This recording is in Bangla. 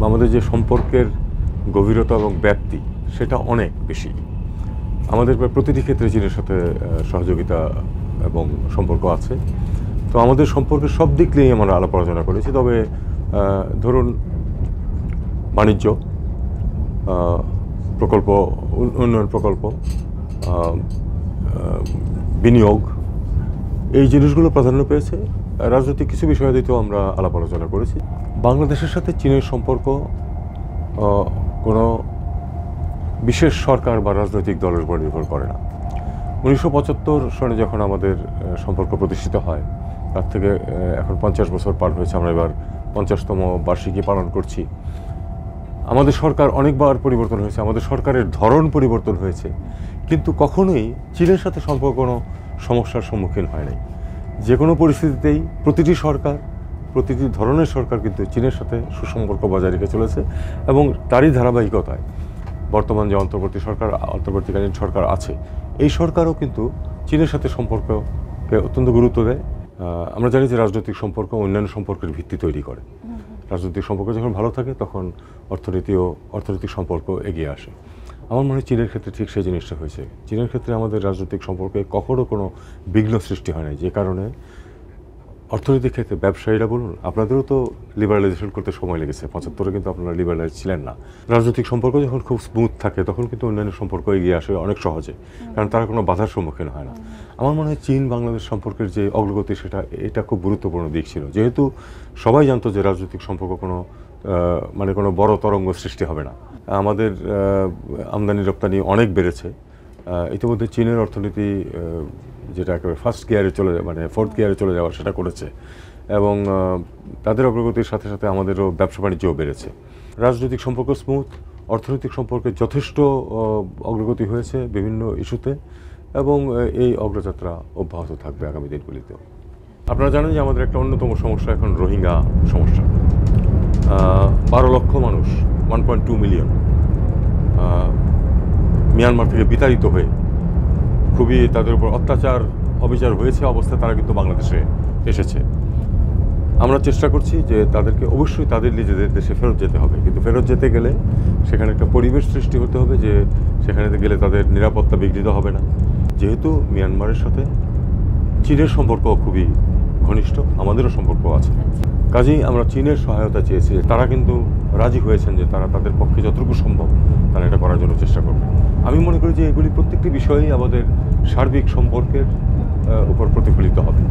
আমাদের যে সম্পর্কের গভীরতা এবং ব্যাপ্তি সেটা অনেক বেশি। আমাদের প্রায় প্রতিটি ক্ষেত্রে চীনের সাথে সহযোগিতা এবং সম্পর্ক আছে। তো আমাদের সম্পর্কের সব দিক নিয়েই আমরা আলাপ আলোচনা করেছি। তবে ধরুন বাণিজ্য, প্রকল্প, উন্নয়ন প্রকল্প, বিনিয়োগ, এই জিনিসগুলো প্রাধান্য পেয়েছে। রাজনৈতিক কিছু বিষয়াদিতেও আমরা আলাপ আলোচনা করেছি। বাংলাদেশের সাথে চীনের সম্পর্ক কোনো বিশেষ সরকার বা রাজনৈতিক দলের উপর নির্ভর করে না। 1975 সনে যখন আমাদের সম্পর্ক প্রতিষ্ঠিত হয়, তার থেকে এখন 50 বছর পার হয়েছে। আমরা এবার 50তম বার্ষিকী পালন করছি। আমাদের সরকার অনেকবার পরিবর্তন হয়েছে, আমাদের সরকারের ধরন পরিবর্তন হয়েছে, কিন্তু কখনোই চীনের সাথে সম্পর্ক কোনো সমস্যার সম্মুখীন হয় নাই। যে কোনো পরিস্থিতিতেই প্রতিটি সরকার, প্রতিটি ধরনের সরকার কিন্তু চীনের সাথে সুসম্পর্ক বজায় রেখে চলেছে এবং তারই ধারাবাহিকতায় বর্তমান যে অন্তর্বর্তীকালীন সরকার আছে, এই সরকারও কিন্তু চীনের সাথে সম্পর্ককে অত্যন্ত গুরুত্ব দেয়। আমরা জানি যে রাজনৈতিক সম্পর্ক অন্যান্য সম্পর্কের ভিত্তি তৈরি করে। রাজনৈতিক সম্পর্ক যখন ভালো থাকে তখন অর্থনৈতিক সম্পর্ক এগিয়ে আসে। আমার মনে হয় চীনের ক্ষেত্রে ঠিক সেই জিনিসটা হয়েছে। চীনের ক্ষেত্রে আমাদের রাজনৈতিক সম্পর্কে কখনো কোনো বিঘ্ন সৃষ্টি হয় নাই, যে কারণে অর্থনৈতিক ক্ষেত্রে ব্যবসায়ীরা বলুন, আপনাদেরও তো লিবারালাইজেশন করতে সময় লেগেছে। 75-এ কিন্তু আপনারা লিবারালাইজ ছিলেন না। রাজনৈতিক সম্পর্ক যখন খুব স্মুথ থাকে তখন কিন্তু অন্যান্য সম্পর্ক এগিয়ে আসে অনেক সহজে, কারণ তারা কোনো বাধার সম্মুখীন হয় না। আমার মনে হয় চীন বাংলাদেশ সম্পর্কের যে অগ্রগতি এটা খুব গুরুত্বপূর্ণ দিক ছিল। যেহেতু সবাই জানতো যে রাজনৈতিক সম্পর্ক কোনো বড় তরঙ্গ সৃষ্টি হবে না। আমাদের আমদানি রপ্তানি অনেক বেড়েছে। ইতিমধ্যে চীনের অর্থনীতি যেটা একেবারে ফোর্থ গিয়ারে চলে যাওয়ার সেটা করেছে এবং তাদের অগ্রগতির সাথে সাথে আমাদেরও ব্যবসা বাণিজ্যও বেড়েছে। রাজনৈতিক সম্পর্ক স্মুথ, অর্থনৈতিক সম্পর্কে যথেষ্ট অগ্রগতি হয়েছে বিভিন্ন ইস্যুতে এবং এই অগ্রযাত্রা অব্যাহত থাকবে আগামী দিনগুলিতেও। আপনারা জানেন যে আমাদের একটা অন্যতম সমস্যা এখন রোহিঙ্গা সমস্যা। 12 লক্ষ মানুষ, 1.2 মিলিয়ন, মিয়ানমার থেকে বিতাড়িত হয়ে খুবই তাদের উপর অবিচার হয়েছে অবস্থায় তারা কিন্তু বাংলাদেশে এসেছে। আমরা চেষ্টা করছি যে তাদেরকে অবশ্যই তাদের নিজেদের দেশে ফেরত যেতে হবে, কিন্তু ফেরত যেতে গেলে সেখানে একটা পরিবেশ সৃষ্টি হতে হবে যে সেখানে গেলে তাদের নিরাপত্তা বিঘ্নিত হবে না। যেহেতু মিয়ানমারের সাথে চীনের সম্পর্ক খুবই ঘনিষ্ঠ, আমাদেরও সম্পর্ক আছে, কাজেই আমরা চীনের সহায়তা চেয়েছি। তারা কিন্তু রাজি হয়েছেন যে তারা তাদের পক্ষে যতটুকু সম্ভব তারা এটা করার জন্য চেষ্টা করবে। আমি মনে করি যে এগুলি প্রত্যেকটি বিষয়েই আমাদের সার্বিক সম্পর্কের উপর প্রতিফলিত হবে।